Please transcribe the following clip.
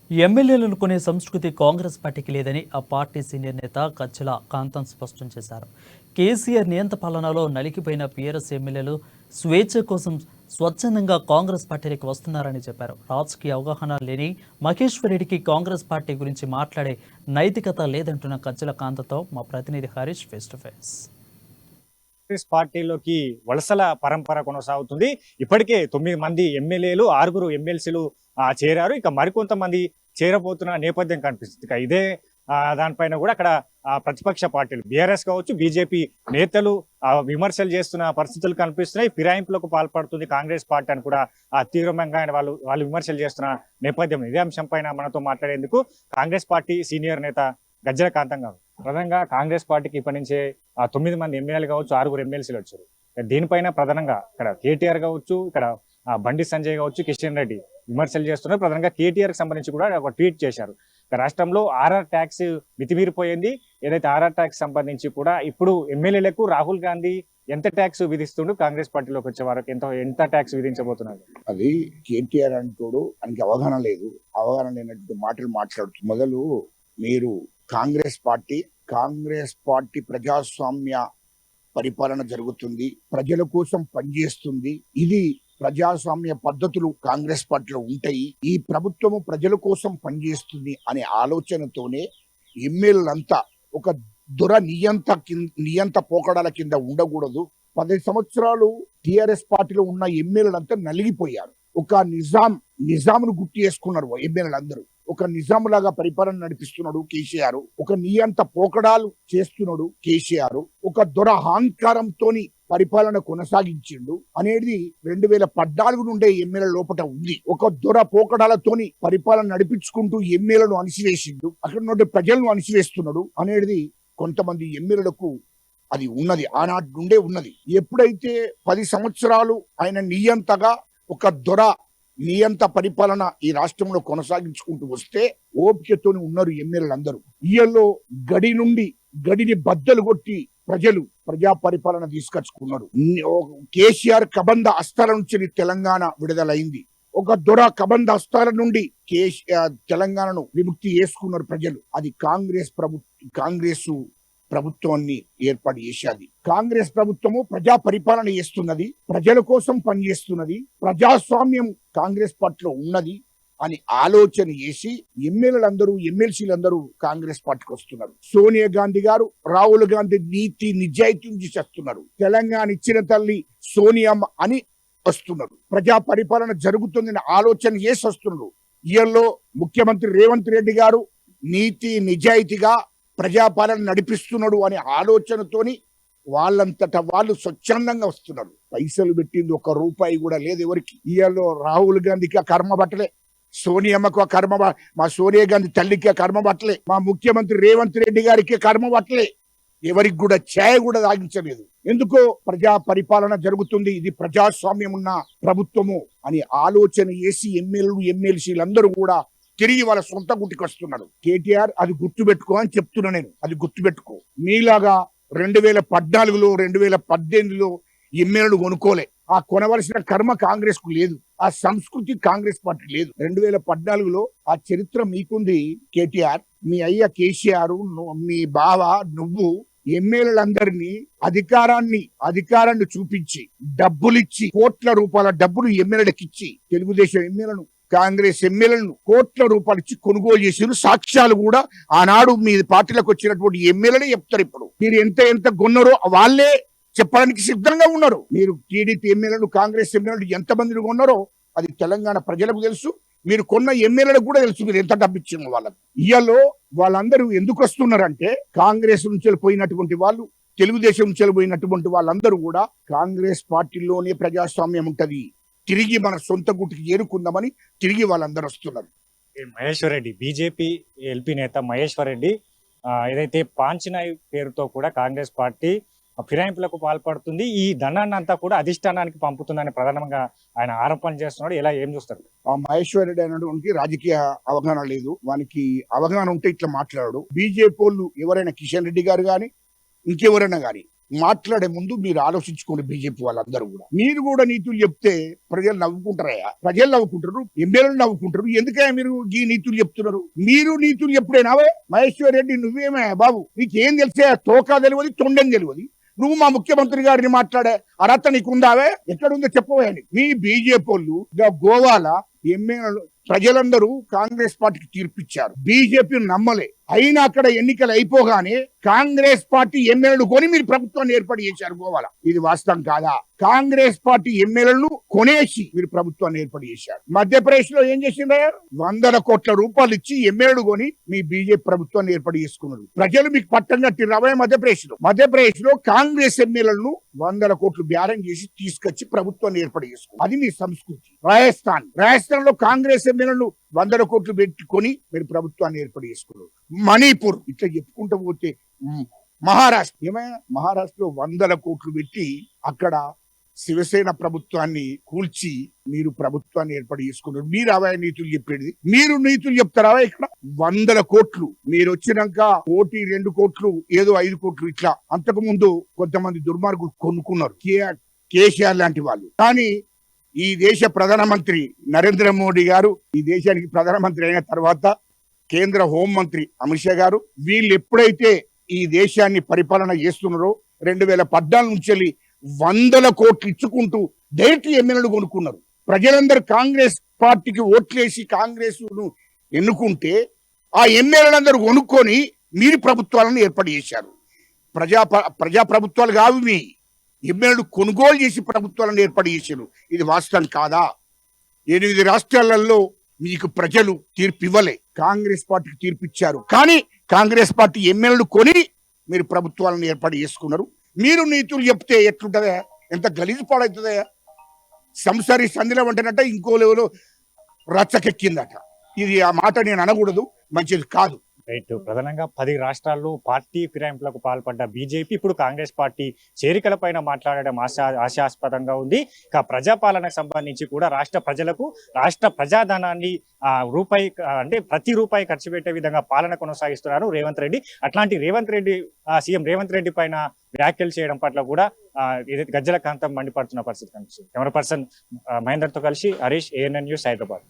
ఎమ్మెల్యేలను కొనే సంస్కృతి కాంగ్రెస్ పార్టీకి లేదని ఆ పార్టీ సీనియర్ నేత కచ్చల కాంతం స్పష్టం చేశారు. కేసీఆర్ నియంత పాలనలో నలిగిపోయిన పీఆర్ఎస్ ఎమ్మెల్యేలు స్వేచ్ఛ కోసం స్వచ్ఛందంగా కాంగ్రెస్ పార్టీకి వస్తున్నారని చెప్పారు. రాజకీయ అవగాహన లేని మహేశ్వర్ రెడ్డికి కాంగ్రెస్ పార్టీ గురించి మాట్లాడే నైతికత లేదంటున్న కచ్చల కాంతతో మా ప్రతినిధి Harish face to face. Congress పార్టీలోకి వలసల పరంపర కొనసాగుతుంది. ఇప్పటికే 9 మంది ఎమ్మెల్యేలు, 6 ఎమ్మెల్సీలు చేరారు. ఇక మరికొంతమంది చేరబోతున్న నేపథ్యం కనిపిస్తుంది. ఇక ఇదే దానిపైన కూడా అక్కడ ప్రతిపక్ష పార్టీలు బీఆర్ఎస్ కావచ్చు, బీజేపీ నేతలు విమర్శలు చేస్తున్న పరిస్థితులు కనిపిస్తున్నాయి. ఫిరాయింపులకు పాల్పడుతుంది కాంగ్రెస్ పార్టీ అని కూడా తీవ్రంగా వాళ్ళు విమర్శలు చేస్తున్న నేపథ్యం. ఇదే అంశం పైన మనతో మాట్లాడేందుకు కాంగ్రెస్ పార్టీ సీనియర్ నేత గజ్జల కాంతం గారు. ప్రధానంగా కాంగ్రెస్ పార్టీకి ఇప్పటి నుంచే 9 మంది ఎమ్మెల్యేలు కావచ్చు, 6 ఎమ్మెల్సీలు వచ్చారు. దీనిపైన ప్రధానంగా ఇక్కడ కేటీఆర్ కావచ్చు, ఇక్కడ బండి సంజయ్ కావచ్చు, కిషన్ రెడ్డి విమర్శలు చేస్తున్నారు. ప్రధానంగా కేటీఆర్ కి సంబంధించి కూడా ఒక ట్వీట్ చేశారు. రాష్ట్రంలో ఆర్ఆర్ ట్యాక్స్ మితిమీరిపోయింది. ఏదైతే ఆర్ఆర్ ట్యాక్స్ సంబంధించి కూడా ఇప్పుడు ఎమ్మెల్యేలకు రాహుల్ గాంధీ ఎంత ట్యాక్స్ విధిస్తుండు, కాంగ్రెస్ పార్టీలోకి వచ్చే వరకు ఎంత ట్యాక్స్ విధించబోతున్నారు? అది కేటీఆర్ అంటోడు ఆయనకి అవగాహన లేదు. అవగాహన లేనటువంటి మాటలు మాట్లాడుతూ మొదలు మీరు కాంగ్రెస్ పార్టీ ప్రజాస్వామ్య పరిపాలన జరుగుతుంది, ప్రజల కోసం పనిచేస్తుంది. ఇది ప్రజాస్వామ్య పద్ధతులు కాంగ్రెస్ పార్టీలో ఉంటాయి. ఈ ప్రభుత్వము ప్రజల కోసం పనిచేస్తుంది అనే ఆలోచనతోనే ఎమ్మెల్యేలంతా ఒక నియంత పోకడాల కింద ఉండకూడదు. 10 సంవత్సరాలు టిఆర్ఎస్ పార్టీలో ఉన్న ఎమ్మెల్యేలంతా నలిగిపోయారు. ఒక నిజామును గుర్తు చేసుకున్నారు ఎమ్మెల్యేలందరూ. ఒక నిజాం లాగా పరిపాలన నడిపిస్తున్నాడు కేసీఆర్. ఒక నియంత పోకడాలు చేస్తున్నాడు కేసీఆర్. ఒక అహంకారంతో పరిపాలన కొనసాగించిండు అనేది 2014 నుండే ఎమ్మెల్యే లోపల ఉంది. ఒక పోకడాలతోని పరిపాలన నడిపించుకుంటూ ఎమ్మెల్యేలను అణిసివేసిండు, అక్కడ నుండి ప్రజలను అణిసివేస్తున్నాడు అనేది కొంతమంది ఎమ్మెల్యేలకు అది ఉన్నది, ఆనాటి నుండే ఉన్నది. ఎప్పుడైతే 10 సంవత్సరాలు ఆయన నియంతగా ఒక నియంత పరిపాలన ఈ రాష్ట్రంలో కొనసాగించుకుంటూ వస్తే ఓపికతోని ఉన్నారు ఎమ్మెల్యేలందరూ. ఈయల్లో గడిని బద్దలు కొట్టి ప్రజా పరిపాలన తీసుకొచ్చుకున్నారు. కేసీఆర్ కబంధ అస్తాల నుంచి తెలంగాణ విడుదలైంది. ఒక కబంధ అస్తాల నుండి తెలంగాణను విముక్తి చేసుకున్నారు ప్రజలు. అది కాంగ్రెస్ ప్రభుత్వాన్ని ఏర్పాటు చేసేది. కాంగ్రెస్ ప్రభుత్వము ప్రజా పరిపాలన చేస్తున్నది, ప్రజల కోసం పనిచేస్తున్నది, ప్రజాస్వామ్యం కాంగ్రెస్ పార్టీలో ఉన్నది అని ఆలోచన చేసి ఎమ్మెల్సీలందరూ కాంగ్రెస్ పార్టీకి వస్తున్నారు. సోనియా గాంధీ గారు, రాహుల్ గాంధీ నీతి నిజాయితీ నుంచి చేస్తున్నారు. తెలంగాణ ఇచ్చిన తల్లి సోనియమ్మ అని వస్తున్నారు. ప్రజా పరిపాలన జరుగుతుందని ఆలోచన చేసి వస్తున్నారు. ఈయల్లో ముఖ్యమంత్రి రేవంత్ రెడ్డి గారు నీతి నిజాయితీగా ప్రజాపాలన నడిపిస్తున్నాడు అనే ఆలోచనతోని వాళ్ళంతటా వాళ్ళు స్వచ్ఛందంగా వస్తున్నారు. పైసలు పెట్టింది 1 రూపాయి కూడా లేదు ఎవరికి. ఈయల్లో రాహుల్ గాంధీకి కర్మ పట్టలే, సోనియమ్మకు మా సోనియా గాంధీ తల్లికి కర్మ పట్టలే, మా ముఖ్యమంత్రి రేవంత్ రెడ్డి గారికి కర్మ పట్టలే. ఎవరికి కూడా ఛాయ్ కూడా తాగించలేదు. ఎందుకో ప్రజా పరిపాలన జరుగుతుంది, ఇది ప్రజాస్వామ్యం ఉన్న ప్రభుత్వము అని ఆలోచన చేసి ఎమ్మెల్సీలందరూ కూడా తిరిగి వాళ్ళ సొంత గుట్టికి వస్తున్నారు. కేటీఆర్ అది గుర్తుపెట్టుకో అని చెప్తున్నా నేను. అది గుర్తుపెట్టుకో. మీలాగా 2014లో 2018లో ఎమ్మెల్యేలు కొనుక్కోలే. ఆ కొనవలసిన కర్మ కాంగ్రెస్ కు లేదు, ఆ సంస్కృతి కాంగ్రెస్ పార్టీ లేదు. 2014లో ఆ చరిత్ర మీకుంది కేటీఆర్. మీ అయ్య కేసీఆర్, మీ బావ, నువ్వు ఎమ్మెల్యేలందరినీ అధికారాన్ని చూపించి డబ్బులిచ్చి కోట్ల రూపాయల డబ్బులు ఎమ్మెల్యేలకు ఇచ్చి తెలుగుదేశం ఎమ్మెల్యేలను, కాంగ్రెస్ ఎమ్మెల్యేలను కోట్ల రూపాయలు ఇచ్చి కొనుగోలు చేసిన సాక్ష్యాలు కూడా ఆనాడు మీ పార్టీలకు వచ్చినటువంటి ఎమ్మెల్యేలే చెప్తారు. ఇప్పుడు మీరు ఎంత కొన్నారో వాళ్ళే చెప్పడానికి సిద్ధంగా ఉన్నారు. మీరు టీడీపీ ఎమ్మెల్యేలు, కాంగ్రెస్ ఎమ్మెల్యేలు ఎంతమందిని కొన్నారో అది తెలంగాణ ప్రజలకు తెలుసు. మీరు కొన్న ఎమ్మెల్యేలకు కూడా తెలుసు మీరు ఎంత డబ్బు ఇచ్చిందో వాళ్ళకి. ఇయ్యలో వాళ్ళందరూ ఎందుకు వస్తున్నారంటే కాంగ్రెస్ నుంచి పోయినటువంటి వాళ్ళు, తెలుగుదేశం నుంచి పోయినటువంటి వాళ్ళందరూ కూడా కాంగ్రెస్ పార్టీలోనే ప్రజాస్వామ్యం ఉంటది, తిరిగి మన సొంత గుట్టుకి ఏరుకుందామని తిరిగి వాళ్ళందరూ వస్తున్నారు. మహేశ్వర్ రెడ్డి, బీజేపీ ఎల్పీ నేత మహేశ్వర్ రెడ్డి ఏదైతే పాంచినాయ్ పేరుతో కూడా కాంగ్రెస్ పార్టీ ఫిరాయింపులకు పాల్పడుతుంది, ఈ ధనాన్ని అంతా కూడా అధిష్టానానికి పంపుతుందని ప్రధానంగా ఆయన ఆరోపణ చేస్తున్నాడు. ఇలా ఏం చూస్తారు? ఆ మహేశ్వర్ రెడ్డి అనేటువంటి రాజకీయ అవగాహన లేదు. వానికి అవగాహన ఉంటే ఇట్లా మాట్లాడాడు. బీజేపీ వాళ్ళు ఎవరైనా కిషన్ రెడ్డి గారు గాని ఇంకెవరైనా గాని మాట్లాడే ముందు మీరు ఆలోచించుకోండి. బీజేపీ వాళ్ళందరూ కూడా మీరు కూడా నీతులు చెప్తే ప్రజలు నవ్వుకుంటారయ్యా. ప్రజలు నవ్వుకుంటారు, ఎమ్మెల్యేలు నవ్వుకుంటారు. ఎందుకయ్యా మీరు ఈ నీతులు చెప్తున్నారు? మీరు నీతులు చెప్పుడేనావే? మహేశ్వర్ రెడ్డి నువ్వేమే బాబు, నీకేం తెలిసే? తోకా తెలియదు, తొండని తెలియదు. నువ్వు మా ముఖ్యమంత్రి గారిని మాట్లాడే అర్హత నీకుందావే? ఎక్కడుందో చెప్పవేయండి. మీ బీజేపీ వాళ్ళు గోవాల ఎమ్మెల్యేలు ప్రజలందరూ కాంగ్రెస్ పార్టీకి తీర్పిచ్చారు. బీజేపీ నమ్మలే. అయినా అక్కడ ఎన్నికలు అయిపోగానే కాంగ్రెస్ పార్టీ ఎమ్మెల్యేలు కొని మీరు ప్రభుత్వాన్ని ఏర్పాటు చేశారు గోవాల. ఇది వాస్తవం కాదా? కాంగ్రెస్ పార్టీ ఎమ్మెల్యేలను కొనేసి మీరు ప్రభుత్వాన్ని ఏర్పాటు చేశారు. మధ్యప్రదేశ్ లో ఏం చేసిందా? 100 కోట్ల రూపాయలు ఇచ్చి ఎమ్మెల్యేలు కొని మీ బీజేపీ ప్రభుత్వాన్ని ఏర్పాటు చేసుకున్నారు. ప్రజలు మీకు పట్టం కట్టి రాబోయే మధ్యప్రదేశ్ లో కాంగ్రెస్ ఎమ్మెల్యేలను 100 కోట్లు బేరం చేసి తీసుకొచ్చి ప్రభుత్వాన్ని ఏర్పాటు చేసుకున్నారు. అది మీ సంస్కృతి. రాజస్థాన్ లో కాంగ్రెస్ ఎమ్మెల్యేలను 100 కోట్లు పెట్టుకొని మీరు ప్రభుత్వాన్ని ఏర్పాటు చేసుకున్నారు. మణిపూర్ ఇట్లా చెప్పుకుంటూ పోతే మహారాష్ట్రలో 100 కోట్లు పెట్టి అక్కడ శివసేన ప్రభుత్వాన్ని కూల్చి మీరు ప్రభుత్వాన్ని ఏర్పాటు చేసుకున్నారు. మీరు అవే నీతులు చెప్పేది. మీరు నీతులు చెప్తారా? ఇక్కడ 100 కోట్లు మీరు వచ్చినాక 1-2 కోట్లు ఏదో 5 కోట్లు ఇట్లా అంతకు ముందు కొంతమంది దుర్మార్గులు కొనుక్కున్నారు, కేసీఆర్ లాంటి వాళ్ళు. కానీ ఈ దేశ ప్రధానమంత్రి నరేంద్ర మోడీ గారు ఈ దేశానికి ప్రధానమంత్రి అయిన తర్వాత కేంద్ర హోంమంత్రి అమిత్ షా గారు వీళ్ళు ఎప్పుడైతే ఈ దేశాన్ని పరిపాలన చేస్తున్నారో 2014 నుంచి 100 కోట్లు ఇచ్చుకుంటూ డైరెక్ట్ ఎమ్మెల్యేలు కొనుక్కున్నారు. ప్రజలందరూ కాంగ్రెస్ పార్టీకి ఓట్లేసి కాంగ్రెస్ ను ఎన్నుకుంటే ఆ ఎమ్మెల్యేలందరూ కొనుక్కొని మీరు ప్రభుత్వాలను ఏర్పాటు చేశారు. ప్రజా ప్రభుత్వాలు కావు, మీ ఎమ్మెల్యేలు కొనుగోలు చేసి ప్రభుత్వాలను ఏర్పాటు చేశారు. ఇది వాస్తవం కాదా? 8 రాష్ట్రాలలో మీకు ప్రజలు తీర్పు ఇవ్వలే, కాంగ్రెస్ పార్టీకి తీర్పు ఇచ్చారు. కానీ కాంగ్రెస్ పార్టీ ఎమ్మెల్యేలు కొని మీరు ప్రభుత్వాలను ఏర్పాటు చేసుకున్నారు. మీరు నీతులు చెప్తే ఎట్లుంటదా? ఎంత గలీజు పాడవుతుందా? సంసారి సంధిలో వంటనట ఇంకో లెవెలో రచ్చకెక్కిందట. ఇది ఆ మాట నేను అనకూడదు, మంచిది కాదు. రైట్. ప్రధానంగా 10 రాష్ట్రాల్లో పార్టీ ఫిరాయింపులకు పాల్పడ్డ బీజేపీ ఇప్పుడు కాంగ్రెస్ పార్టీ చేరికలపైన మాట్లాడడం ఆశాస్పదంగా ఉంది. ఇక ప్రజాపాలనకు సంబంధించి కూడా రాష్ట్ర ప్రజలకు రాష్ట్ర ప్రజాధనాన్ని అంటే ప్రతి రూపాయి ఖర్చు పెట్టే విధంగా పాలన కొనసాగిస్తున్నారు రేవంత్ రెడ్డి. అట్లాంటి సీఎం రేవంత్ రెడ్డి పైన వ్యాఖ్యలు చేయడం పట్ల కూడా గజ్జల కాంతం మండిపడుతున్న పరిస్థితి కనిపిస్తుంది. కెమెరా పర్సన్ మహేందర్తో కలిసి హరీష్, ANN న్యూస్, హైదరాబాద్.